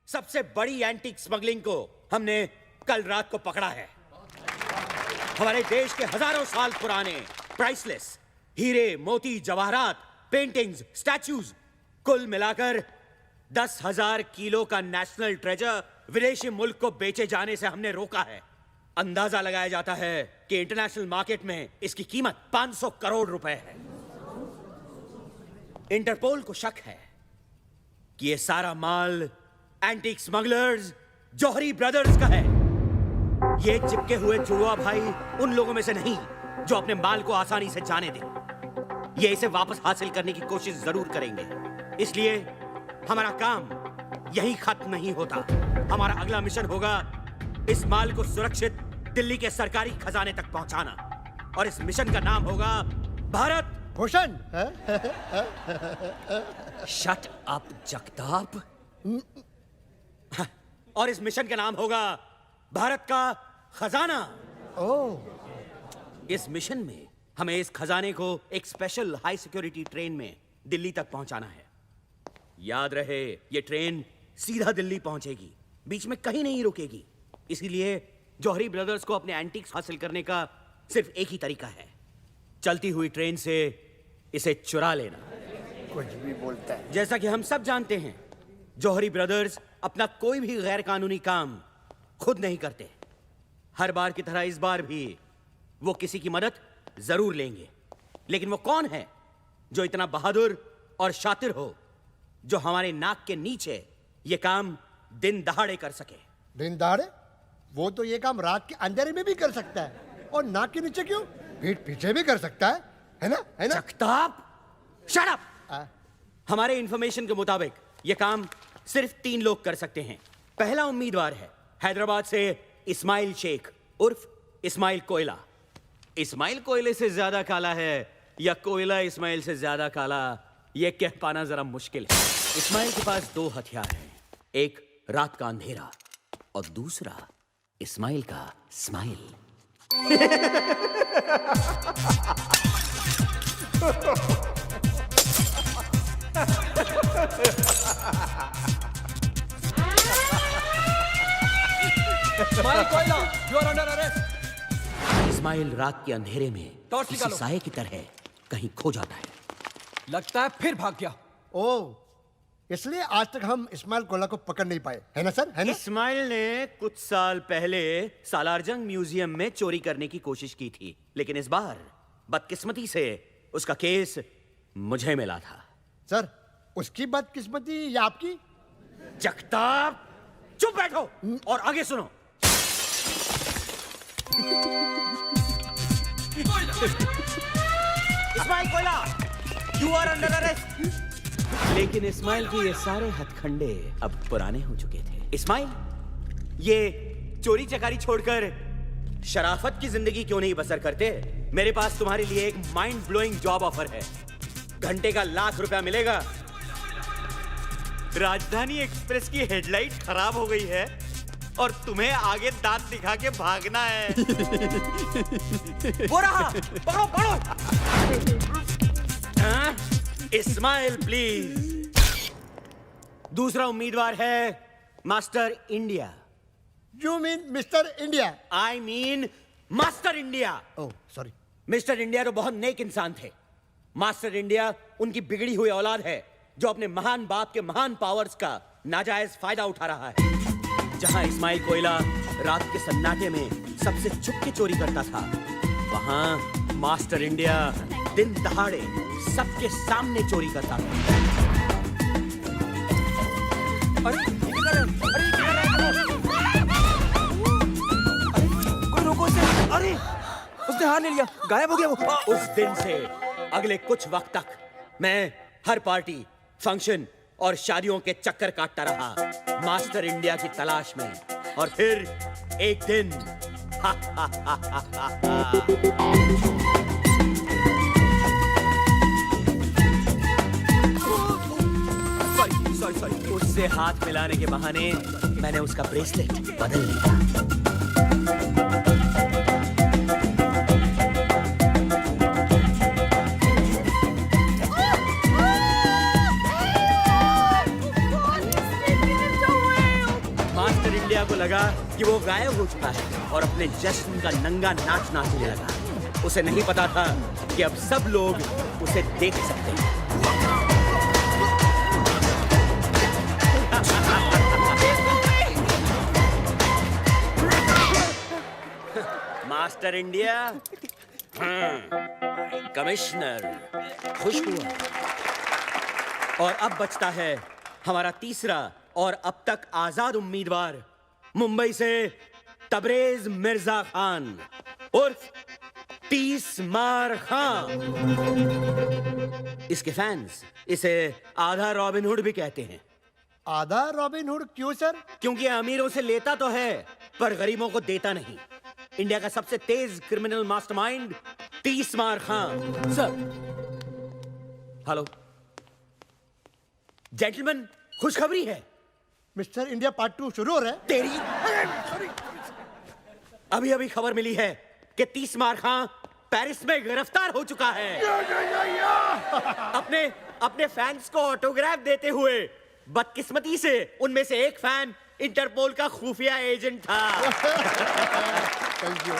सबसे बड़ी antique smuggling को हमने कल रात को पकड़ा है। हमारे देश के हजारों साल पुराने प्राइसलेस हीरे, मोती, जवाहरात, पेंटिंग्स, स्टैच्यूज, कुल मिलाकर 10,000 किलो का नेशनल ट्रेजर विदेशी मुल्क को बेचे जाने से हमने रोका है। अंदाजा लगाया जाता है कि इंटरनेशनल मार्केट में इसकी कीमत 500 करोड़ रुपए है। इंटरपोल को शक है कि यह सारा माल एंटीक स्मगलर्स जौहरी ब्रदर्स का है। ये चिपके हुए जुड़वा भाई उन लोगों में से नहीं जो अपने माल को आसानी से जाने दें। ये इसे वापस हासिल करने की कोशिश जरूर करेंगे। इसलिए हमारा काम यही खत्म नहीं होता। हमारा अगला मिशन होगा इस माल को सुरक्षित दिल्ली के सरकारी खजाने तक पहुंचाना, और इस मिशन का नाम होगा भारत भूषण। Shut up Jagtap. और इस मिशन का नाम होगा भारत का खजाना। इस मिशन में हमें इस खजाने को एक स्पेशल हाई सिक्योरिटी ट्रेन में दिल्ली तक पहुंचाना है। याद रहे, ये ट्रेन सीधा दिल्ली पहुंचेगी, बीच में कहीं नहीं रुकेगी। इसीलिए जौहरी ब्रदर्स को अपने एंटीक्स हासिल करने का सिर्फ एक ही तरीका है, चलती हुई ट्रेन से इसे चुरा लेना। कुछ भी बोलता है। जैसा कि हम सब जानते हैं, जौहरी ब्रदर्स अपना कोई भी गैर कानूनी काम खुद नहीं करते। हर बार की तरह इस बार भी वो किसी की मदद जरूर लेंगे। लेकिन वो कौन है जो इतना बहादुर और शातिर हो, जो हमारे नाक के नीचे ये काम दिन दहाड़े कर सके? दिन दहाड़े? वो तो ये काम रात के अंधेरे में भी कर सकता है, और नाक के नीचे क्यों, पीठ पीछे भी कर सकता है ना? है ना? Jagtap, shut up. हमारे इंफॉर्मेशन के मुताबिक ये काम सिर्फ 3 लोग कर सकते हैं। पहला उम्मीदवार है हैदराबाद से इस्माइल शेख उर्फ इस्माइल कोयला। इस्माइल कोयले से ज्यादा काला है या कोयला इस्माइल से ज्यादा काला, यह कह पाना जरा मुश्किल है। इस्माइल के पास 2 हथियार हैं, एक रात का अंधेरा और दूसरा इस्माइल का स्माइल। इस्माइल कोयला, you are under arrest. Ismail रात के अंधेरे में टॉर्च किसी निकालो। साये की तरह कहीं खो जाता है। लगता है फिर भाग गया। ओ, इसलिए आज तक हम इस्माइल कोयला को पकड़ नहीं पाए, है ना सर? है ना? इस्माइल ने कुछ साल पहले सालारजंग म्यूजियम में चोरी करने की कोशिश की थी, लेकिन इस बार बदकिस्मती से उसका केस मुझे मिला था। सर, उसकी बदकिस्मती या आपकी? जगताप, चुप बैठो और आगे सुनो। इस्माइल कोयला, यू आर अंडर अरेस्ट। लेकिन इस्माइल के ये सारे हथकंडे अब पुराने हो चुके थे। इस्माइल, ये चोरी चकारी छोड़कर शराफत की जिंदगी क्यों नहीं बसर करते? मेरे पास तुम्हारे लिए एक माइंड ब्लोइंग जॉब ऑफर है। घंटे का ₹1,00,000 मिलेगा। राजधानी एक्सप्रेस की हेडलाइट खराब हो गई है और तुम्हें आगे दांत दिखा के भागना है। वो रहा, पकड़ो पकड़ो। इस्माइल प्लीज। दूसरा उम्मीदवार है master India. You mean mister India? I mean master India. Oh sorry. Mister India तो बहुत नेक इंसान थे। मास्टर इंडिया उनकी बिगड़ी हुई औलाद है जो अपने महान बाप के महान पावर्स का नाजायज फायदा उठा रहा है। जहां इस्माइल कोयला रात के सन्नाटे में सबसे छुप के चोरी करता था, वहां मास्टर इंडिया दिन दहाड़े सबके सामने चोरी करता था। अरे ये क्या कर रहे हैं? अरे ये क्या कर रहे हैं? अरे कोई रोको उसे। अरे उसने हार ले लिया, गायब हो गया वो। उस दिन से अगले कुछ वक्त तक मैं हर पार्टी, फंक्शन और शादियों के चक्कर काटता रहा मास्टर इंडिया की तलाश में। और फिर एक दिन सॉरी, उससे हाथ मिलाने के बहाने मैंने उसका ब्रेसलेट बदल लिया। लगा कि वो गायब हो चुका है और अपने जश्न का नंगा नाच नाचने लगा। उसे नहीं पता था कि अब सब लोग उसे देख सकते हैं। मास्टर इंडिया, कमिश्नर खुश हुआ। और अब बचता है हमारा तीसरा और अब तक आजाद उम्मीदवार, मुंबई से तबरेज मिर्जा खान उर्फ 30 मार खान। इसके फैंस इसे आधा रॉबिन हुड भी कहते हैं। आधा रॉबिन हुड क्यों सर? क्योंकि अमीरों से लेता तो है पर गरीबों को देता नहीं। इंडिया का सबसे तेज criminal mastermind 30 Maar Khan. Sir, hello gentleman, खुशखबरी है। मिस्टर इंडिया पार्ट 2 शुरू हो रहा है। तेरी अभी अभी खबर मिली है कि 30 मार खान पेरिस में गिरफ्तार हो चुका है। अपने फैंस को ऑटोग्राफ देते हुए। बदकिस्मती से उनमें से एक फैन इंटरपोल का खुफिया एजेंट था। Thank you.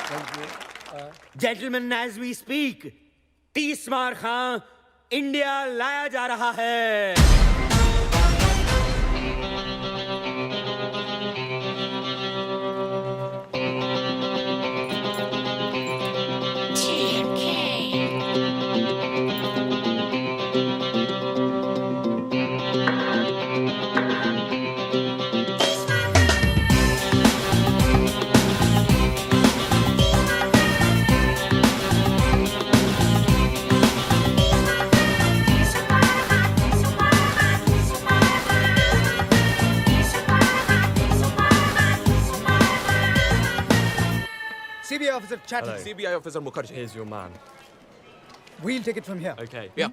Gentleman, as we speak 30 Maar Khan India लाया जा रहा है। CBI officer chatting. Hello. CBI officer Mukherjee. Here's your man. We'll take it from here. Okay. Yeah.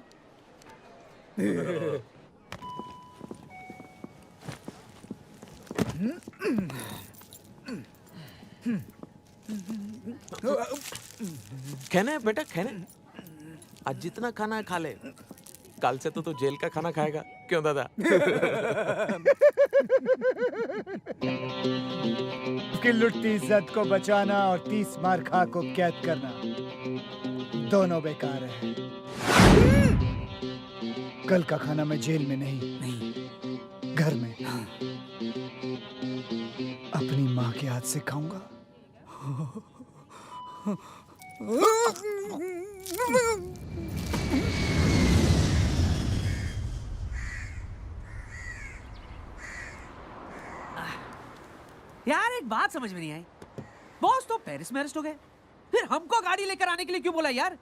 खाना है बेटा, खाना है। आज जितना खाना है खा ले। कल से तो तू जेल का खाना खाएगा, क्यों दादा? की लुटती इज्जत को बचाना और 30 मार खा को कैद करना दोनों बेकार है। कल का खाना मैं जेल में नहीं, घर में अपनी माँ के हाथ से खाऊंगा। यार एक बात समझ में नहीं आई, बॉस तो पेरिस में अरेस्ट हो गए, फिर हमको गाड़ी लेकर आने के लिए क्यों बोला यार?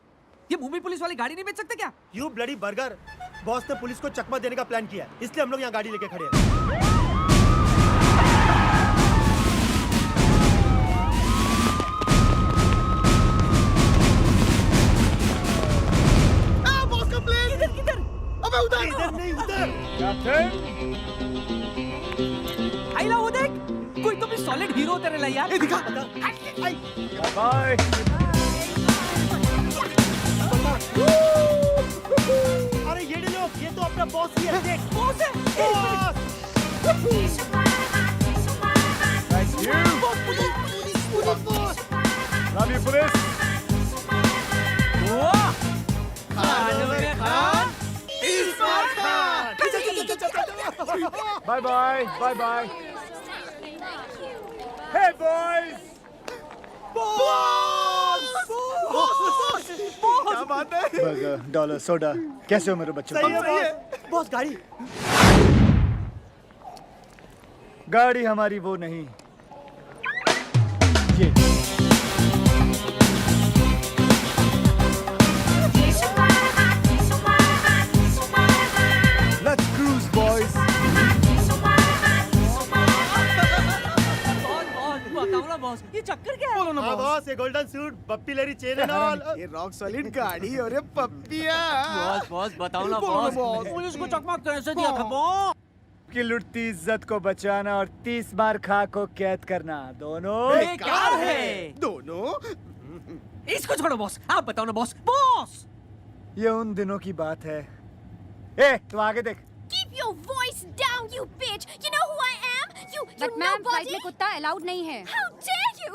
ये मुंबई पुलिस वाली गाड़ी नहीं बेच सकते क्या? यू ब्लडी बर्गर, बॉस ने पुलिस को चकमा देने का प्लान किया, इसलिए हम लोग यहाँ गाड़ी लेके खड़े हैं। बॉस का प्लेन किधर? अबे उधर नहीं, उधर। आइला वो देख, कोई तो भी सॉलिड हीरो तेरे लिए यार। दिखा। बाय। अरे ये लो, ये तो अपना बॉस ही है। देख, बॉस है। Boss. Thank you. Boss. Love you police. Bye bye, bye bye. Hey boys. क्या बात है? बर्गर, डॉलर, सोडा, कैसे हो मेरे बच्चों? सही है बॉस, गाड़ी। गाड़ी हमारी वो नहीं, ये। Let's cruise, boys. बताओ ना बॉस, ये चक्कर क्या है? हाँ बॉस, ये गोल्डन सूट, पप्पी लेरी चेन एंड ऑल। ये रॉक सॉलिड गाड़ी और ये पप्पिया। बॉस बताओ ना बॉस, पुलिस को चकमा कैसे दिया था बॉस? की लुटती इज्जत को बचाना और 30 मार खा को कैद करना दोनों बेकार है। दोनों। इसको छोड़ो बॉस, आप बताओ ना बॉस। बॉस ये उन दिनों की बात है। ए, तू आगे देख। Keep your voice down, you bitch! You know who I am? But ma'am flight में कुत्ता अलाउड नहीं है। How dare you?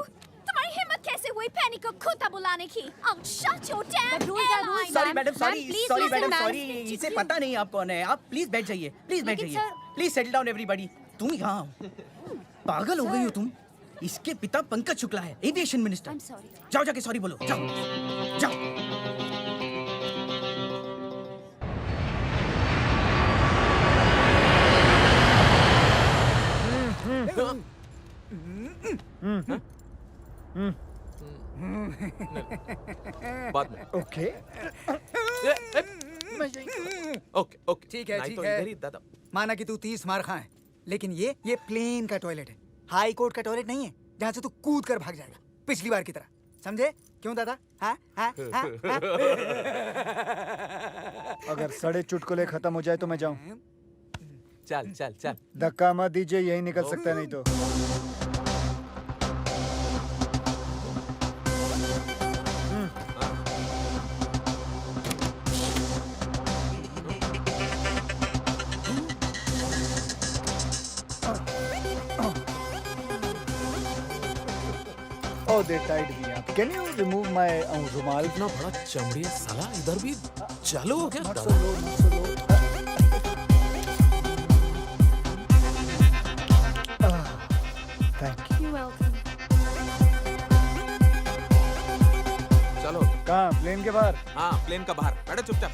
तुम्हारी हिम्मत कैसे हुई पैनी को कुत्ता बुलाने की? I'll shut your damn airline. Sorry madam, sorry please sorry listen, madam, ma'am. Sorry, इसे पता नहीं आप कौन है। आप प्लीज बैठ जाइए, प्लीज बैठ लेकिन जाइए, प्लीज सेटल डाउन एवरीबॉडी। तुम यहाँ पागल हो गई हो तुम? इसके पिता पंकज शुक्ला है, एविएशन मिनिस्टर। I'm sorry. जाओ जाके सॉरी बोलो, जाओ जाओ। बाद में। ओके ओके ओके ठीक है, नहीं ठीक तो है। इधर ही दादा। माना कि तू 30 मार खाए, लेकिन ये प्लेन का टॉयलेट है, हाई कोर्ट का टॉयलेट नहीं है जहाँ से तू कूद कर भाग जाएगा पिछली बार की तरह। समझे? क्यों दादा? हाँ हाँ हाँ हाँ? अगर साढ़े चुटकुले खत्म हो जाए तो मैं जाऊं। चल चल चल। धक्का मत दीजिए, यही निकल सकता है नहीं तो। Oh, they tied me up. Can you remove my रुमाल? इतना बड़ा चमड़ी है साला, इधर भी चालू हो गया Not so दादा। low, not so low. Thank you. You're welcome. चलो। कहाँ? प्लेन के बाहर? हाँ प्लेन का बाहर बैठो चुपचाप।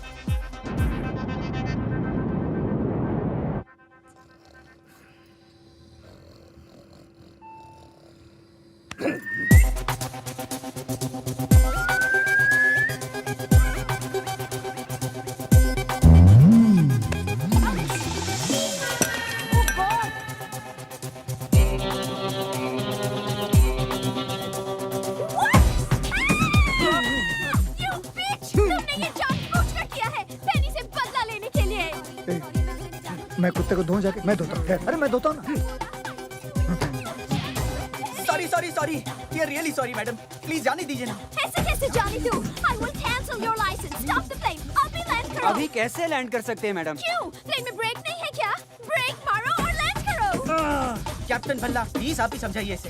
You bitch! तुमने ये जानबूझकर किया है, पैनी से बदला लेने के लिए। मैं कुत्ते को धोऊं जाके? मैं धोता हूँ। अरे मैं धोता हूँ ना। सॉरी सॉरी सॉरी, ये रियली सॉरी मैडम, प्लीज जाने दीजिए ना। ऐसे कैसे जाने दूँ? I will cancel your license. Stop the plane. अभी लैंड करो। अभी कैसे लैंड कर सकते हैं मैडम? क्यों? प्लेन में ब्रेक नहीं है क्या? ब्रेक मारो और लैंड करो। कैप्टन भल्ला, प्लीज आप ही समझाइए इसे।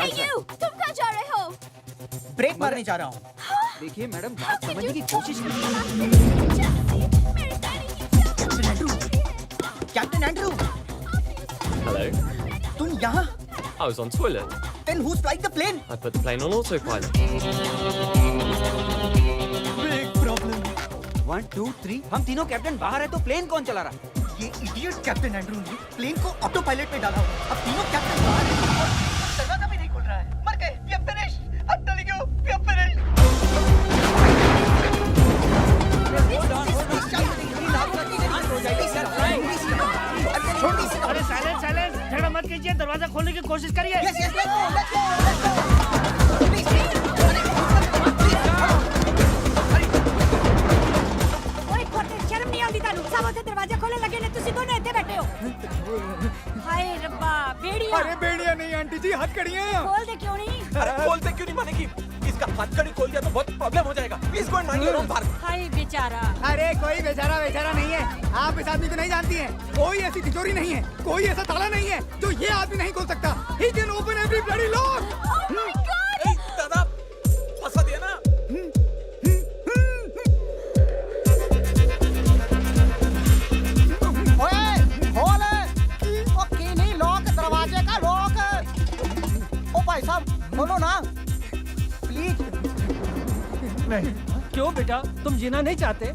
Hey you! तुम कहाँ जा रहे हो? ब्रेक मारने जा रहा हूँ। देखिए मैडम, How बात could समझने you की stop कोशिश me? करिए। Jesse, मेरे पैनी की captain Andrew, captain Andrew, Hello, तुम यहाँ? I was on toilet. Then who's flying the plane? I put the plane on autopilot. Big problem. 1 2 3 हम तीनों कैप्टन बाहर है तो प्लेन कौन चला रहा? ये इडियट कैप्टन एंड्रू ने प्लेन को ऑटो पायलट में डाला। अब तीनों कैप्टन बाहर हैं और दरवाजा भी नहीं खुल रहा है। मर गए। We are finished. I'm telling you, we are finished. अरे साइलेंस साइलेंस, झगड़ा मत कीजिए, दरवाजा खोलने की कोशिश करिए। Yes, yes, let's go, let's go, let's go. Please, please. ओए कोटे शर्म नहीं आਉਂਦੀ ਤੁਹਾਨੂੰ ਸਭ ਉੱਥੇ ਦਰਵਾਜ਼ਾ ਖੋਲਣ ਲੱਗੇ ਨੇ ਤੁਸੀਂ ਦੋਨੋਂ ਇੱਥੇ ਬੈਠੇ ਹੋ ਹਾਏ ਰੱਬਾ ਬੇੜੀਆਂ अरे बेड़िया नहीं आंटी जी, हथकड़ियाँ। खोल दे क्यों नहीं अरे खोलते क्यों नहीं मानेगी? इसका हथकड़ी खोल दिया तो बहुत प्रॉब्लम हो जाएगा। Please go and mind your own बात। हाय बेचारा अरे कोई बेचारा बेचारा नहीं है, आप इस आदमी को नहीं जानती हैं। कोई ऐसी तिजोरी नहीं है, कोई ऐसा ताला नहीं है जो ये आदमी नहीं खोल सकता। He can open every bloody lock. Oh my God! ए, दादा फंसा दिया ना। ओए, खोल। ओ की नहीं लॉक, दरवाजे का लॉक। ओ भाई साहब, खोलो ना। प्लीज। नहीं। क्यों बेटा, तुम जीना नहीं चाहते?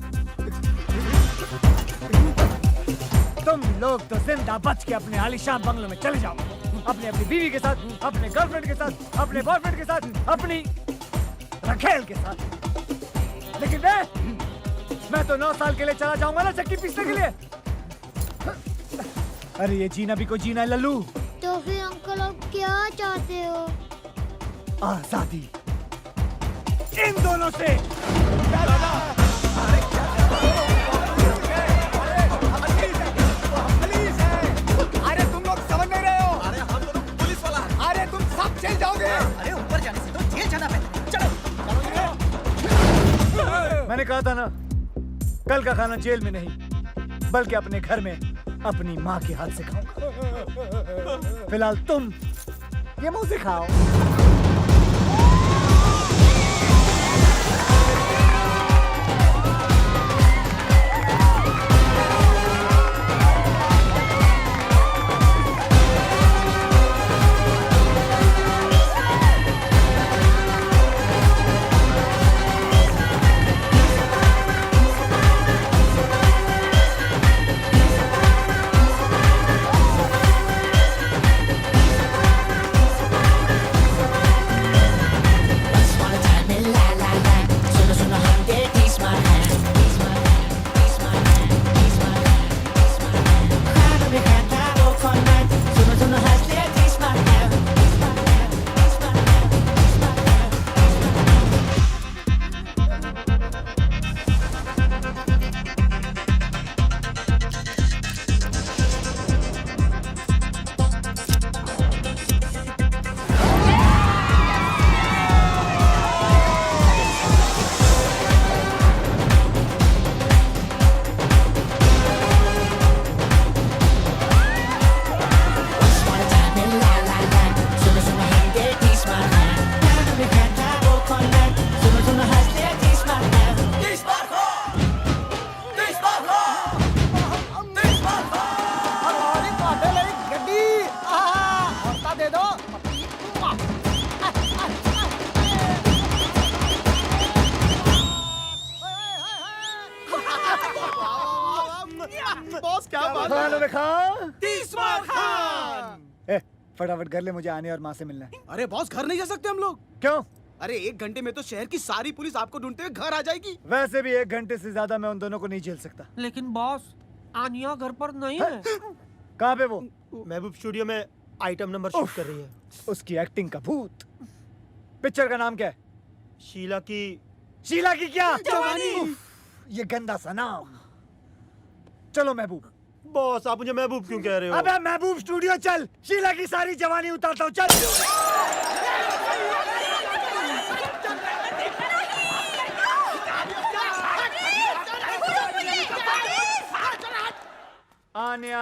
तुम लोग तो जिंदा बच के अपने आलीशान बंगलों में चले जाओ, अपने अपनी बीवी के साथ, अपने गर्लफ्रेंड के साथ, अपने बॉयफ्रेंड के साथ, अपनी रखेल के साथ। लेकिन मैं तो 9 साल के लिए चला जाऊंगा ना चक्की पीसने के लिए। अरे ये जीना भी कोई जीना है लल्लू। तो फिर अंकल आप क्या चाहते हो? आजादी इन दोनों से। अरे तुम लोग समझ नहीं रहे हो। अरे हम दोनों पुलिस वाला है। अरे तुम सब जेल जाओगे। अरे ऊपर जाने से तो जेल जाना पहले। चलो। मैंने कहा था ना, कल का खाना जेल में नहीं बल्कि अपने घर में अपनी माँ के हाथ से खाऊंगा। फिलहाल तुम ये मुंह से खाओ। बॉस क्या बात है? फटाफट कर ले, मुझे आने और माँ से मिलना है। अरे बॉस घर नहीं जा सकते हम लोग? क्यों? अरे 1 घंटे में तो शहर की सारी पुलिस आपको ढूंढते हुए घर आ जाएगी। वैसे भी 1 घंटे से ज्यादा मैं उन दोनों को नहीं झेल सकता। लेकिन बॉस, आनिया घर पर नहीं है। कहाँ पे वो? महबूब स्टूडियो में आइटम नंबर शूट कर रही है। उसकी एक्टिंग का भूत। पिक्चर का नाम क्या है? शीला की क्या? जवानी। ये गंदा सा नाम। चलो महबूब। बॉस आप मुझे महबूब क्यों कह रहे हो? अबे महबूब स्टूडियो चल, शीला की सारी जवानी उतारता हूँ, चल। आन्या,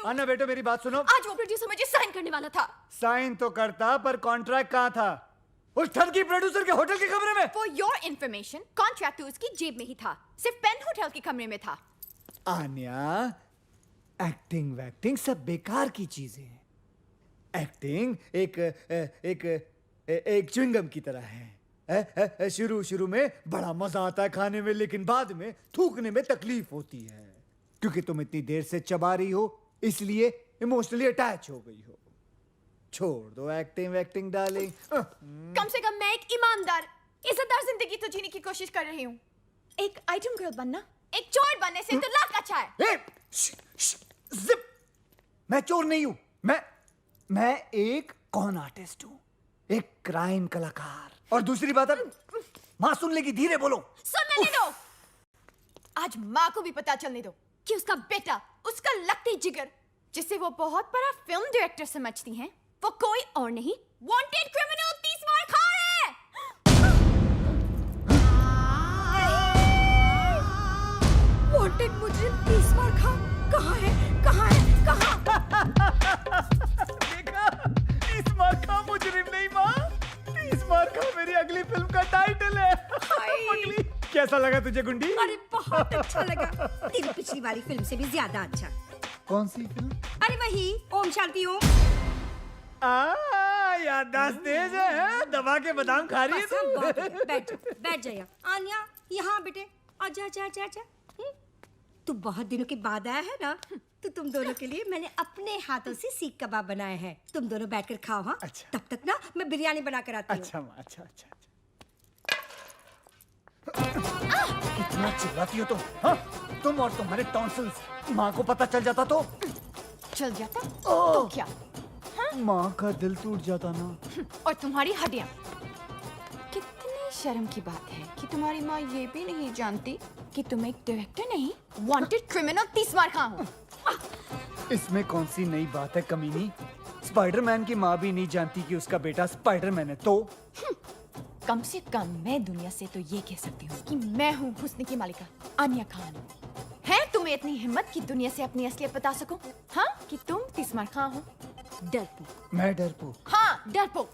आन्या बेटो मेरी बात सुनो। आज वो प्रोड्यूसर मुझे साइन करने वाला था। साइन तो करता, पर कॉन्ट्रैक्ट कहाँ था? उस ठगी प्रोड्यूसर के होटल के कमरे में। For your information, कॉन्ट्रैक्ट तो उसकी जेब में ही था, सिर्फ पेन होटल के कमरे में था। आन्या, एक्टिंग वैक्टिंग सब बेकार की चीजें हैं। एक्टिंग एक च्युइंगम की तरह है। शुरू में बड़ा मजा आता है खाने में, लेकिन बाद में थूकने में तकलीफ होती है, क्योंकि तुम इतनी देर से चबा रही हो, इसलिए इमोशनली अटैच हो गई हो। छोड़ दो एक्टिंग वैक्टिंग डार्लिंग। कम से कम मैं एक ईमानदार, इज्जतदार जिंदगी तो जीने की कोशिश कर रही हूँ। एक आइटम गर्ल बनना एक चोर बनने से तो लाख अच्छा है। जिप! मैं चोर नहीं हूं, मैं एक कॉन आर्टिस्ट हूं, एक क्राइम कलाकार। और दूसरी बात है, माँ सुन लेगी, धीरे बोलो। सुनने दो। आज माँ को भी पता चलने दो कि उसका बेटा, उसका लकड़ी जिगर, जिसे वो बहुत बड़ा फिल्म डायरेक्टर समझती हैं, वो कोई और नहीं, वांटेड क्रिमिनल 30 मार खा है। वांटेड मुजरिम 30 मार खा कहाँ है? देखा, 30 मार खा मुजरिम नहीं माँ, 30 मार खा मेरी अगली फिल्म का टाइटल है। पगली, कैसा लगा तुझे गुंडी? अरे बहुत अच्छा लगा, तेरी पिछली वाली फिल्म से भी ज्यादा अच्छा। कौन सी फिल्म? अरे वही ओम शांति ओम। याददाश्त तेज है, दबा के बादाम खा रही है तू। बैठ जा यहाँ। आन्या, यहाँ बेटे, आजा आजा आजा आजा। तू बहुत दिनों के बाद आया है ना, तो तुम दोनों के लिए मैंने अपने हाथों से सीख कबाब बनाए हैं। तुम दोनों बैठकर खाओ। हाँ, अच्छा। तब तक ना मैं बिरयानी बना कर आती हूँ। अच्छा माँ, अच्छा। कितना चिल्लाती हो तुम? हाँ? तुम और तुम्हारे टॉन्सिल्स, माँ को पता चल जाता तो? चल जाता तो क्या? माँ का दिल टूट जाता ना। और तुम्हारी हड्डियां। कितनी शर्म की बात है कि तुम्हारी माँ ये भी नहीं जानती कि तुम एक डायरेक्टर नहीं, वांटेड क्रिमिनल 30 मार खा हो। इसमें कौन सी नई बात है कमीनी? स्पाइडरमैन की माँ भी नहीं जानती कि उसका बेटा स्पाइडरमैन है, तो कम से कम मैं दुनिया से तो ये कह सकती हूँ कि मैं हूँ हुस्न की मालिका आन्या खान। है तुम तुम्हें इतनी हिम्मत कि दुनिया से अपनी असलियत बता सको? हाँ, कि तुम तीसमार खां हो? डरपोक। मैं डरपोक? हाँ, डरपोक।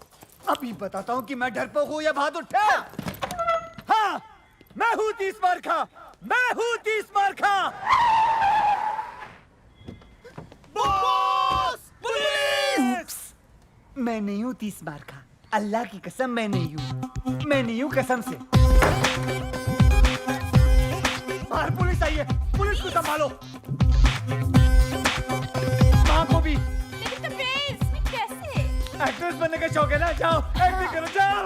अभी बताता हूँ कि मैं डरपोक हूँ या बहादुर ठहर। हाँ, मैं हूँ तीसमार खां। मैं हूँ तीसमार खां। बॉस! पुलिस! मैं नहीं हूँ तीसमार खां। अल्लाह की कसम मैं नहीं हूँ। मैं नहीं हूँ कसम से। बाहर पुलिस आई है। पुलिस को संभालो। माँ को भी। लेकिन तबरेज़, कैसे? एक्ट्रेस बनने का शौक है ना? जाओ एक्टिंग करो, जाओ।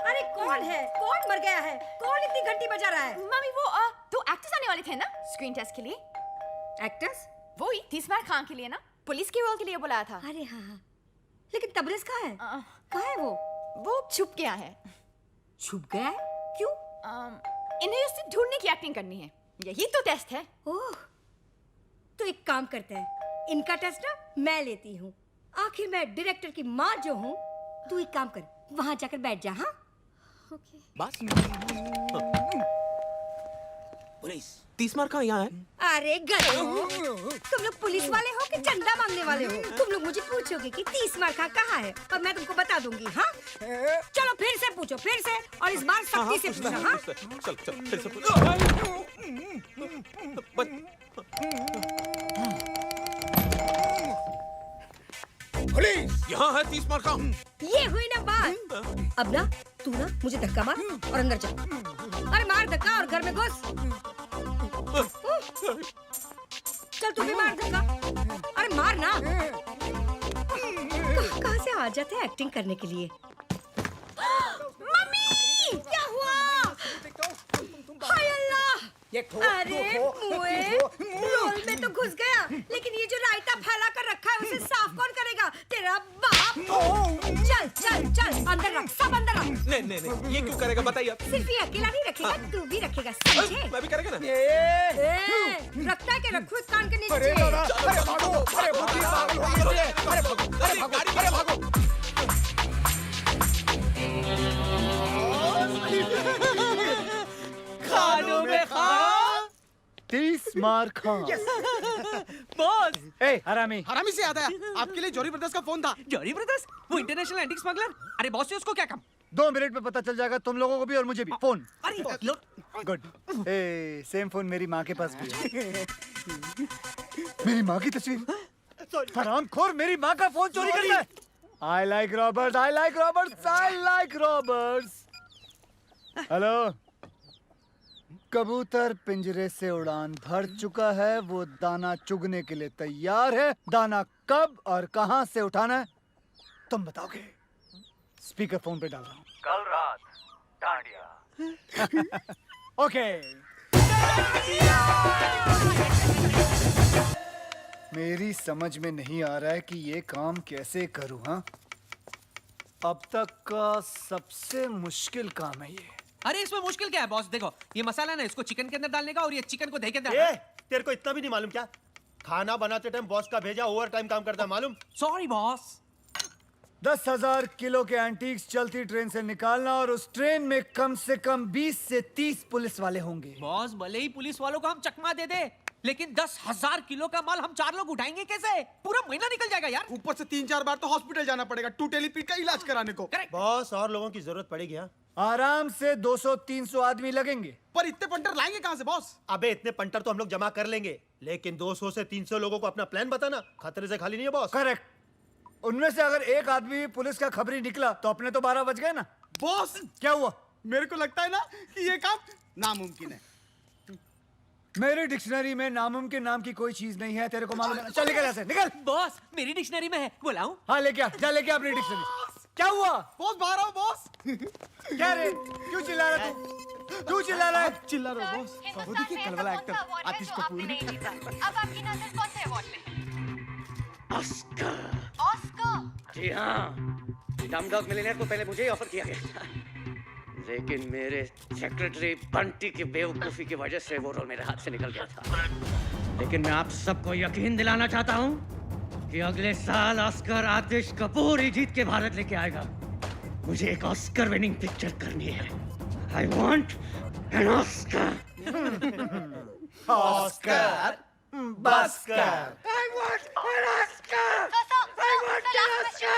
अरे कौन है? कौन मर गया है? कौन इतनी घंटी बजा रहा है? मम्मी वो दो एक्टर्स आने वाले थे ना स्क्रीन टेस्ट के लिए। एक्टर्स? वो ही तीसमार खां के लिए ना, पुलिस के रोल के लिए बुलाया था। अरे हाँ हाँ। लेकिन तबरेज़ कहाँ है? कहाँ है वो? वो छुप गया है। छुप गया है? क्यों? इन्हें उससे ढूंढने की एक्टिंग करनी है। यही तो टेस्ट है। ओह, तो एक काम करते हैं, इनका टेस्ट ना मैं लेती हूँ। आखिर मैं डायरेक्टर की माँ जो हूँ। तू एक काम कर, वहाँ जाकर बैठ जा। हाँ? बस पुलिस तीसमार खां यहाँ है। अरे गधो, तुम लोग पुलिस वाले हो कि चंदा मांगने वाले हो? तुम लोग मुझे पूछोगे कि तीसमार खां कहाँ है और मैं तुमको बता दूंगी। हाँ, चलो फिर से पूछो, फिर से, और इस बार सख्ती से पूछो। हाँ, चल चल फिर से पूछ। पुलिस! यहाँ है तीसमार खां। ये हुई ना बात। अब ना तू ना मुझे धक्का मार और अंदर जा। अरे मार धक्का और घर में घुस। चल तू भी मार धक्का। अरे मार ना। कहाँ से आ जाते हैं एक्टिंग करने के लिए? मम्मी, क्या हुआ? हाय अल्लाह! अरे मुए, रोल में तो घुस गया, लेकिन ये जो रायता फैला कर रखा है उसे साफ कौन करेगा? तेरा बाप। चल चल चल, अंदर रख, सब अंदर रख। नहीं नहीं नहीं, ये क्यों करेगा बताइए आप। सिर्फ ये अकेला नहीं रखेगा, तू भी रखेगा, समझे? मैं भी करेगा ना। रखता है कि रखो इस कान के नीचे। अरे भागो, अरे भागो। खानों में खां। तीसमार खां। बॉस, ए हरामी। हरामी से याद आया, आपके लिए जौहरी ब्रदर्स का फोन था। जॉरी ब्रदर्स, वो इंटरनेशनल एंटीक स्मगलर। अरे बॉस से उसको क्या काम? 2 मिनट में पता चल जाएगा तुम लोगों को भी और मुझे भी। फोन। अरे लो। गुड। ए सेम फोन मेरी माँ के पास भी है। मेरी माँ की तस्वीर। हरामखोर मेरी माँ का फोन चोरी करता है। I like robbers, I like robbers, I like robbers. Hello. कबूतर पिंजरे से उड़ान भर चुका है, वो दाना चुगने के लिए तैयार है। दाना कब और कहां से उठाना है तुम बताओगे। स्पीकर फोन पे डाल रहा हूँ। कल रात डांडिया। ओके। मेरी समझ में नहीं आ रहा है कि ये काम कैसे करूं। हाँ, अब तक का सबसे मुश्किल काम है ये। अरे इसमें मुश्किल क्या है बॉस? देखो ये मसाला ना, इसको चिकन के अंदर डालने का और ये चिकन को दही के अंदर। तेरे को इतना भी नहीं मालूम क्या? खाना बनाते टाइम बॉस का भेजा ओवर टाइम काम करता है, मालूम? Sorry boss. 10,000 किलो के एंटीक्स चलती ट्रेन से निकालना और उस ट्रेन में कम से कम 20 से 30 पुलिस वाले होंगे। बॉस, भले ही पुलिस वालों को हम चकमा दे दे, लेकिन 10,000 किलो का माल हम 4 लोग उठाएंगे कैसे? पूरा महीना निकल जाएगा यार। ऊपर से 3-4 बार तो हॉस्पिटल जाना पड़ेगा टूटेली पीठ का इलाज कराने को। बॉस, और लोगों की जरूरत पड़ेगी। हाँ, आराम से 200-300 आदमी लगेंगे। पर इतने पंटर लाएंगे कहाँ से बॉस? अबे इतने पंटर तो हम लोग जमा कर लेंगे, लेकिन 200 से 300 लोगों को अपना प्लान बताना खतरे से खाली नहीं है बॉस। करेक्ट। उनमें से अगर एक आदमी पुलिस का खबरी निकला तो अपने तो 12 बज गए ना। बॉस, क्या हुआ? मेरे को लगता है ना कि ये काम नामुमकिन है। मेरी डिक्शनरी में नामुमकिन नाम की कोई चीज नहीं है, तेरे को मालूम है ना? चल निकल यहाँ से, निकल। बॉस, मेरी डिक्शनरी में है, बुलाऊं? हाँ लेके आ, जा लेके आ अपनी डिक्शनरी। क्या हुआ? बॉस बाहर आओ बॉस। क्या रे, क्यों चिल्ला रहा तू? क्यों चिल्ला रहा है? चिल्ला रहा बॉस। वो देखिए कल वाला एक्टर आतिश कपूर। अब आपकी नजर कौन से अवार्ड में? ऑस्कर। ऑस्कर? जी हाँ, डमडॉग मिलियनेयर को पहले मुझे ही ऑफर किया गया था, लेकिन मेरे सेक्रेटरी बंटी की बेवकूफी की वजह से वो रोल मेरे हाथ से निकल गया था। लेकिन मैं आप सबको यकीन दिलाना चाहता हूँ कि अगले साल ऑस्कर आतिश कपूर ही जीत के भारत लेके आएगा। मुझे एक ऑस्कर विनिंग पिक्चर करनी है। I want an Oscar. Oscar बस्कर। I want an Oscar! I want an Oscar!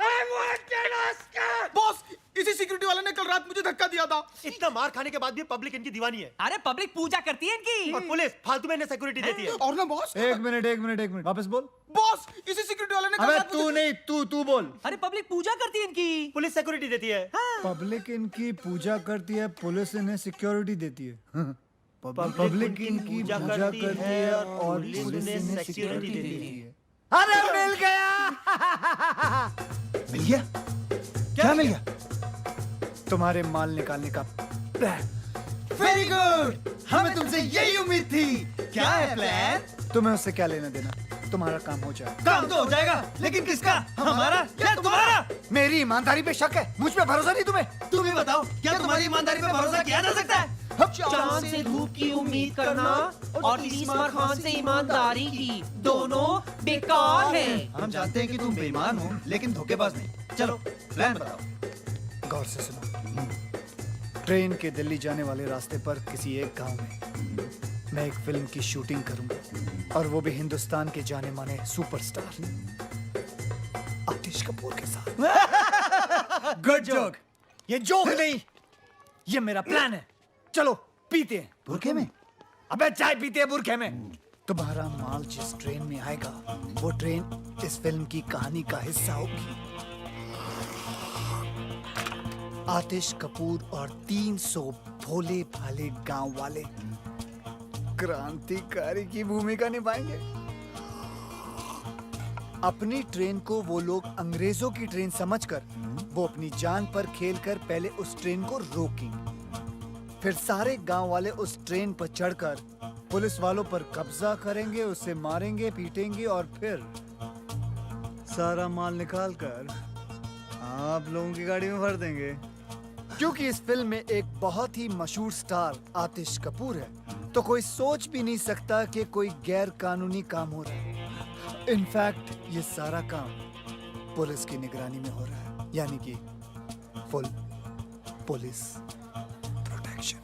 I want an Oscar! Boss, इसी सिक्योरिटी वाले ने कल रात मुझे धक्का दिया था। इतना मार खाने के बाद भी पब्लिक इनकी दीवानी है। अरे पब्लिक पूजा करती है इनकी। और पुलिस फालतू में इन्हें सिक्योरिटी देती है। और ना बॉस, एक मिनट वापस बोल। बॉस, इसी सिक्योरिटी वाले ने कल अबे रात तू मुझे- नहीं, तू बोल। अरे पब्लिक पूजा करती है इनकी। पुलिस सिक्योरिटी देती है। पब्लिक इनकी पूजा करती है, पुलिस इन्हें सिक्योरिटी देती है। पब्लिक इनकी पूजा करती है और पुलिस इन्हें सिक्योरिटी देती है। अरे मिल गया। मिल गया? क्या मिल गया? तुम्हारे माल निकालने का प्लान। वेरी गुड, हमें तुमसे यही उम्मीद थी। क्या है प्लान? तुम्हें उससे क्या लेना देना, तुम्हारा काम हो जाए। काम तो हो जाएगा, लेकिन किसका? हमारा या तुम्हारा? मेरी ईमानदारी पे शक है, मुझ पे भरोसा नहीं तुम्हें। तुम ही बताओ, क्या तुम्हारी ईमानदारी पे भरोसा किया जा सकता है? चांद से धूप की उम्मीद करना और तीसमार खान से ईमानदारी की, दोनों बेकार है। हम जानते हैं कि तुम बेईमान हो, लेकिन धोखेबाज नहीं। चलो प्लान बताओ। गौर से सुनो। ट्रेन के दिल्ली जाने वाले रास्ते पर किसी एक गांव में मैं एक फिल्म की शूटिंग करूंगा, और वो भी हिंदुस्तान के जाने माने सुपरस्टार आतिश कपूर के साथ। Good joke. ये जोक नहीं, ये मेरा प्लान है। चलो पीते हैं। बुरखे में? अबे चाय पीते हैं बुरखे में। तुम्हारा माल जिस ट्रेन में आएगा, वो ट्रेन इस फिल्म की कहानी का हिस्सा होगी। आतिश कपूर और 300 भोले भाले गांव वाले क्रांतिकारी की भूमिका निभाएंगे। अपनी ट्रेन को वो लोग अंग्रेजों की ट्रेन समझकर वो अपनी जान पर खेलकर पहले उस ट्रेन को रोकेंगे। फिर सारे गांव वाले उस ट्रेन पर चढ़कर पुलिस वालों पर कब्जा करेंगे, उसे मारेंगे, पीटेंगे और फिर सारा माल निकालकर आप लोगों की गाड़ी में भर देंगे। क्योंकि इस फिल्म में एक बहुत ही मशहूर स्टार आतिश कपूर है, तो कोई सोच भी नहीं सकता कि कोई गैर कानूनी काम हो रहा है। इनफैक्ट ये सारा काम पुलिस की निगरानी में हो रहा है, यानी कि फुल पुलिस प्रोटेक्शन।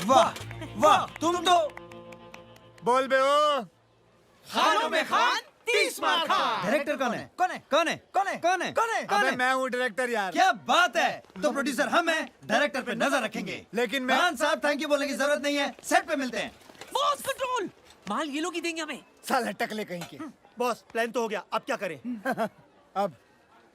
वाह वाह, तुम तो बोल बे ओ। खानों में खान, 30 मार खान। डायरेक्टर कौन है? कौन है? कौन है? कौन है? कौन है? कौन है? अबे मैं हूँ डायरेक्टर यार। क्या बात है! तो प्रोड्यूसर हम हैं, डायरेक्टर पे नजर रखेंगे। लेकिन मैं खान साहब थैंक यू बोलने की जरूरत नहीं है, सेट पे मिलते हैं। बॉस कंट्रोल, माल ये लोग ही देंगे हमें। साले टकले कहीं के। बॉस प्लान तो हो गया, अब क्या करें? अब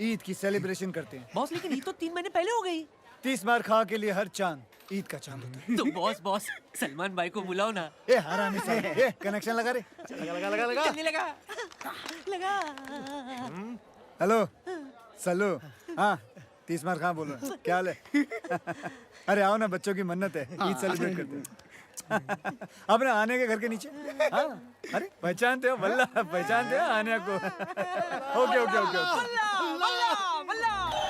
ईद की सेलिब्रेशन करते हैं। बॉस लेकिन ये तो 3 महीने पहले हो गई। 30 मार खा के लिए हर चांद ईद का चांद होता है। तो बॉस सलमान भाई को बुलाओ ना। ए हरामी साले, ए कनेक्शन लगा रे। चलने लगा। हेलो सल्लू। हाँ 30 मार खा बोलो, क्या हाल है? अरे आओ ना, बच्चों की मन्नत है, ईद सेलिब्रेट करते हैं। अपने आने के घर के नीचे। हाँ अरे पहचानते हो बल्ला, पहचानते हो आने को। ओके ओके ओके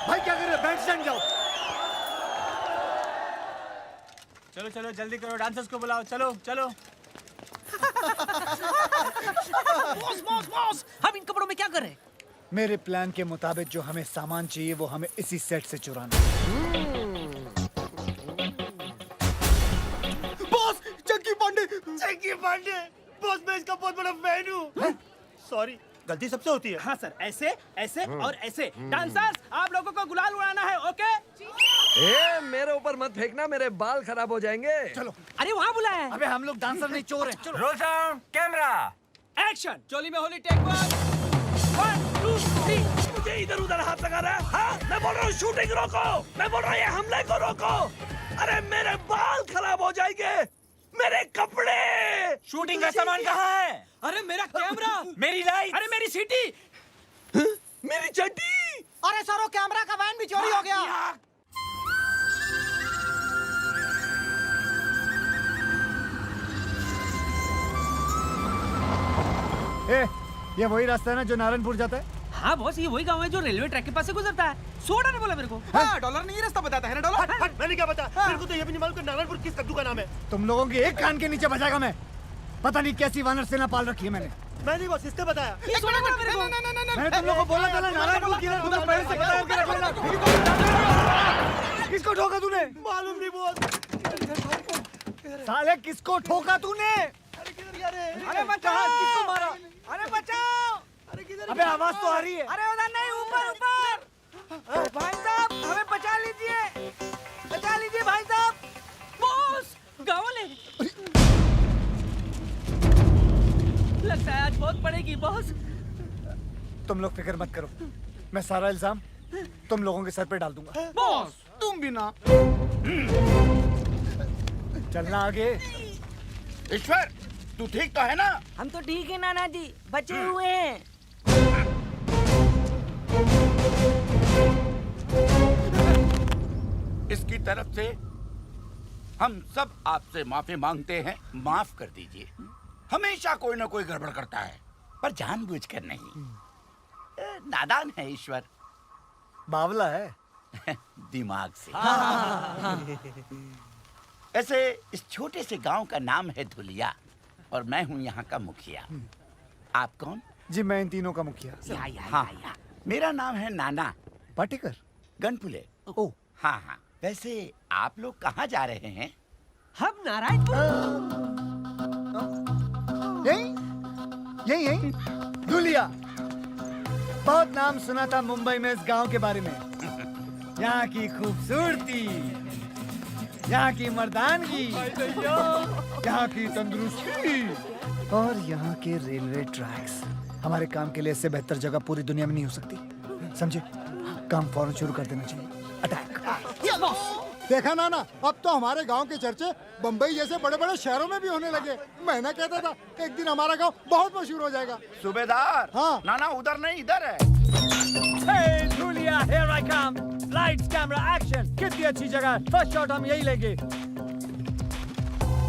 भाई क्या कर रहे हो? बैठ स्टैंड जाओ। चलो चलो जल्दी करो, डांसर्स को बुलाओ। चलो चलो। बॉस हम इन कपड़ों में क्या कर रहे हैं? मेरे प्लान के मुताबिक जो हमें सामान चाहिए वो हमें इसी सेट से चुराना है। बॉस चंकी पांडे। बॉस मैं इसका बहुत बड़ा फैन हूँ। सॉरी, गलती सबसे होती है। हाँ सर, ऐसे ऐसे और ऐसे। डांसर्स आप लोगों को गुलाल उड़ाना है, ओके? ए, मेरे ऊपर मत फेंकना, मेरे बाल खराब हो जाएंगे। चलो। अरे वहाँ बुलाया है। अबे हम लोग डांसर नहीं, चोर हैं। चलो। Roll sound, camera, action. चोली में होली, टेक 1 2 3। मुझे इधर उधर हाथ लगा रहा है। हाँ, मैं बोल रहा हूँ शूटिंग रोको, मैं बोल रहा हूँ ये हमले को रोको। अरे मेरे बाल खराब हो जाएंगे, मेरे कपड़े। शूटिंग का सामान कहाँ है? अरे मेरा कैमरा, मेरी लाइट, अरे मेरी सीटी। मेरी चड्डी। अरे सरो कैमरा का वैन भी चोरी हो गया। ए, ये वही रास्ता है ना जो नारायणपुर जाता है? हाँ बॉस, ये वही गाँव है जो रेलवे ट्रैक के पास से गुजरता है। सोडा ने बोला मेरे को। हाँ, डॉलर नहीं रास्ता बताता है ना डॉलर। हट, मैंने क्या बता? मेरे को तो ये भी नहीं मालूम कि नारायणपुर किस कद्दू का नाम है। तुम लोगों की एक कान के नीचे बजाएगा मैं। पता नहीं कैसी वानर सेना पाल रखी है मैंने। मैं नहीं बॉस, इसने बताया। ये सुना था मेरे को। मैंने तुम लोगों को बोला था ना नारायण को किधर तुम्हें पहले से पता करके रख लेना। किसको ठोका तूने? मालूम नहीं बॉस। साले किसको ठोका तूने? अरे किधर गया रे? अरे बचाओ! किसको मारा? अरे बचाओ! अरे किधर? अबे आवाज तो आ रही है। अरे उधर नहीं, ऊपर ऊपर। भाई साहब हमें बचा लीजिए, बचा लीजिए भाई साहब। बॉस गाँव वाले लगता है आज बहुत पड़ेगी बॉस। तुम लोग फिक्र मत करो, मैं सारा इल्जाम तुम लोगों के सर पे डाल दूंगा। बॉस तुम भी ना। चलना आगे। ईश्वर, तू ठीक तो है ना? हम तो ठीक है नाना जी, बचे हुए हैं। इसकी तरफ से हम सब आपसे माफी मांगते हैं, माफ कर दीजिए। हमेशा कोई ना कोई गड़बड़ करता है, पर जानबूझकर नहीं। नादान है ईश्वर। बावला है। दिमाग से। ऐसे इस छोटे से गांव का नाम है धुलिया और मैं हूं यहाँ का मुखिया। आप कौन? जी मैं इन तीनों का मुखिया। हाँ, मेरा नाम है नाना पाटेकर। गनपुले। ओ हाँ हाँ, वैसे आप लोग कहाँ जा रहे हैं? हम नारायणपुर। यही यही धुलिया। बहुत नाम सुना था मुंबई में इस गांव के बारे में। यहाँ की खूबसूरती, यहाँ की मर्दानगी, यहाँ की तंदुरुस्ती और यहाँ के रेलवे ट्रैक्स। हमारे काम के लिए इससे बेहतर जगह पूरी दुनिया में नहीं हो सकती। समझे? काम फौरन शुरू कर देना चाहिए। अटैक। देखा ना, अब तो हमारे गांव के चर्चे बम्बई जैसे बड़े बड़े शहरों में भी होने लगे। मैं ना कहता था एक दिन हमारा गांव बहुत मशहूर हो जाएगा। सूबेदार। हाँ। नाना उधर नहीं, इधर है। Hey, Julia, here I come. Lights, camera, action. कितनी अच्छी जगह। फर्स्ट शॉट हम यही लेंगे।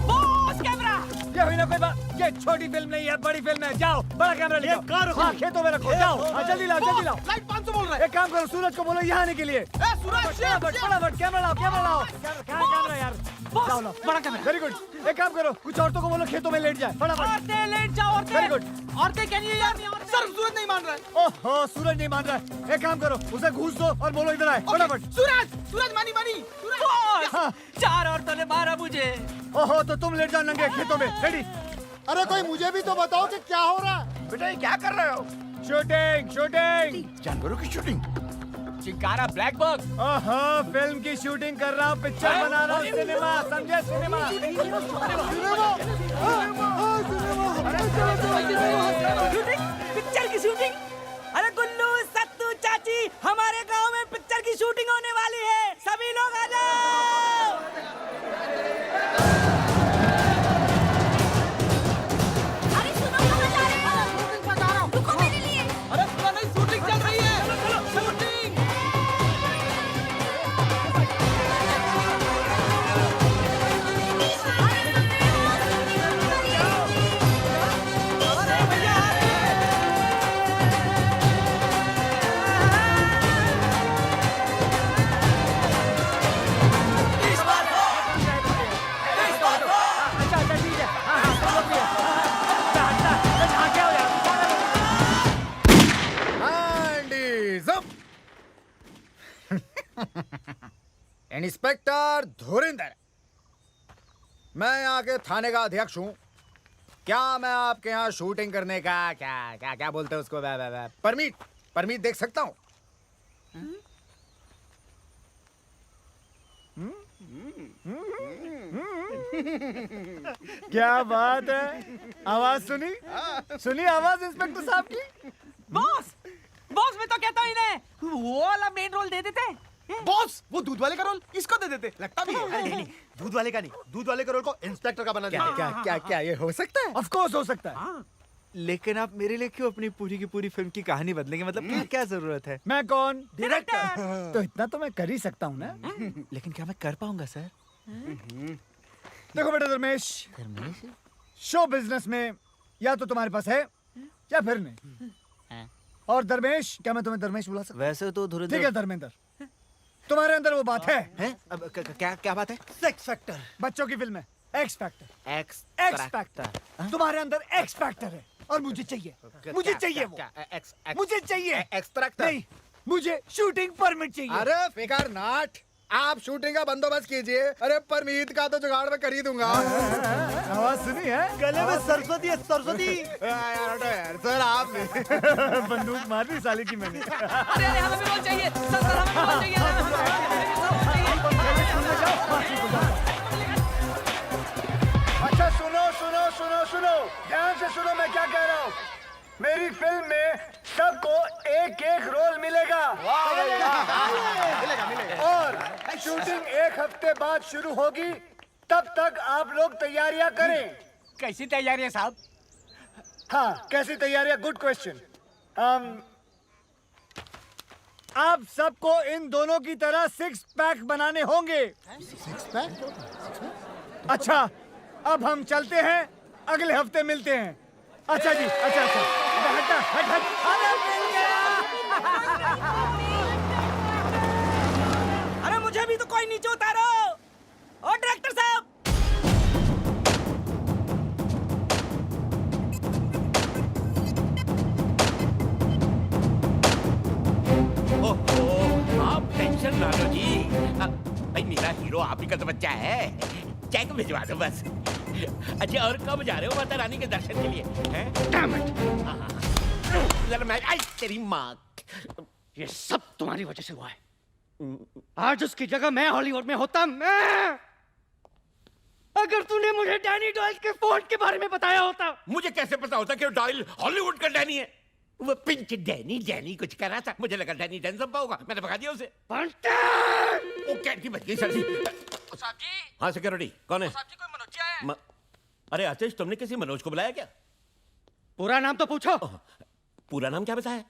Boss camera. ये हुई ना कोई बात। ये छोटी फिल्म नहीं है, बड़ी फिल्म है। जाओ, बड़ा कैमरा लेके आओ। कार रखो। हाँ, खेतों में रखो। जाओ, हाँ, जल्दी लाओ, जल्दी लाओ। लाइट 500 बोल रहा है। एक काम करो, सूरज को बोलो यहाँ आने के लिए। फटाफट कैमरा लाओ, कैमरा लाओ। कैमरा यार। लाओ, लाओ। बड़ा कैमरा। Very good. एक काम करो, कुछ औरतों को बोलो खेतों में लेट जाए। फटाफट। औरतें लेट जाओ, औरतें। Very good. औरतें कैन यू यार? सर सूरज नहीं मान रहा है। ओहो, सूरज नहीं मान रहा है। एक काम करो, उसे घूस दो और बोलो इधर आए। फटाफट। सूरज मानी। बॉस हाँ। 4 औरतों ने मारा मुझे। ओहो, तो तुम लेट जाओ नंगे खेतों में। रेडी? अरे कोई मुझे भी तो बताओ कि क्या हो रहा है। बेटा ये क्या कर रहे हो? Shooting, shooting. जानवरों की शूटिंग? Chinkara black bug. ओहो, फिल्म की शूटिंग कर रहा हूँ, पिक्चर बना रहा हूँ। सिनेमा, समझे? सिनेमा। पिक्चर की शूटिंग। अरे गुल्लू, सत्तू, चाची, हमारे गांव में पिक्चर की शूटिंग होने वाली है। सभी लोग आ जाओ। अरे सुनो, कहाँ जा रहे हो? रुको मेरे लिए। अरे नहीं, शूटिंग चल रही है। चलो, शूटिंग। अच्छा, ठीक है। हाँ, हाँ, सब लोग भी है। हटना, क्या हो यार? इंस्पेक्टर धुरिंदर, मैं यहाँ के थाने का अध्यक्ष हूँ। क्या मैं आपके यहाँ शूटिंग करने का क्या क्या क्या बोलते हैं उसको परमिट देख सकता हूँ? क्या बात है? आवाज सुनी आवाज इंस्पेक्टर साहब की? बॉस मैं तो कहता हूँ इन्हें वो वाला मेन रोल दे देते। बॉस वो दूध वाले का रोल इसको दे देते। लगता भी है। नहीं, दूध वाले का नहीं, दूध वाले का रोल को इंस्पेक्टर का बना देते। क्या ये हो सकता है? ऑफ कोर्स हो सकता है। लेकिन आप मेरे लिए क्यों अपनी पूरी की पूरी फिल्म की कहानी बदलेंगे? मतलब क्या जरूरत है? मैं कौन? डायरेक्टर। तो इतना तो मैं कर ही सकता हूँ ना। लेकिन क्या मैं कर पाऊंगा सर? देखो बेटा धर्मेश, शो बिजनेस में या तो तुम्हारे पास है या फिर नहीं। और धर्मेश, क्या मैं तुम्हें धर्मेश बुला सकता? वैसे तो ठीक है धर्मेंद्र, तुम्हारे अंदर वो बात है। अब क्या बात है? Sex factor. बच्चों की फिल्म है एक्स फैक्टर। X factor. तुम्हारे अंदर एक्स फैक्टर है। और मुझे चाहिए मुझे चाहिए वो मुझे चाहिए एक्सट्रैक्टर नहीं मुझे शूटिंग परमिट चाहिए अरे फिकर नॉट आप शूटिंग का बंदोबस्त कीजिए अरे परमीत का तो जुगाड़ में कर ही दूंगा आवाज सुनी है गले में सरस्वती है सरस्वती। यार सर आप बंदूक मार दी साले की मैंने अरे अरे हमें भी रोल चाहिए सर सर हमें भी रोल चाहिए अच्छा सुनो सुनो सुनो सुनो ध्यान से सुनो मैं क्या कह रहा हूँ मेरी फिल्म में सबको एक एक रोल मिलेगा और शूटिंग 1 हफ्ते बाद शुरू होगी तब तक आप लोग तैयारियां करें कैसी तैयारी साहब हाँ कैसी तैयारियां गुड क्वेश्चन आप सबको इन दोनों की तरह 6 पैक बनाने होंगे 6 पैक अच्छा अब हम चलते हैं अगले हफ्ते मिलते हैं अच्छा जी अच्छा हट हट हट अरे मिल गया अरे मुझे भी तो कोई नीचे उतारो ओ डायरेक्टर साहब आप टेंशन ना लो जी भाई मेरा हीरो आप ही का तो बच्चा है चेक भिजवा दो बस अच्छा और कब जा रहे हो माता रानी के दर्शन के लिए हैं मैं आई तेरी माँ ये सब तुम्हारी वजह से हुआ है आज उसकी जगह मैं हॉलीवुड में होता मैं अगर तूने मुझे डैनी डॉयल के फोन के बारे में बताया होता मुझे कैसे पता होता कि डॉयल हॉलीवुड का डैनी है वो पिंच डैनी डैनी कुछ कर रहा था मुझे लगा डैनी डैनसम्पा होगा मैंने भगा दिया उसे वो कैंटी बच गई सर जी हाँ सिक्योरिटी कौन है अरे आतिश तुमने किसी मनोज को बुलाया क्या पूरा नाम तो पूछो पूरा नाम क्या बताया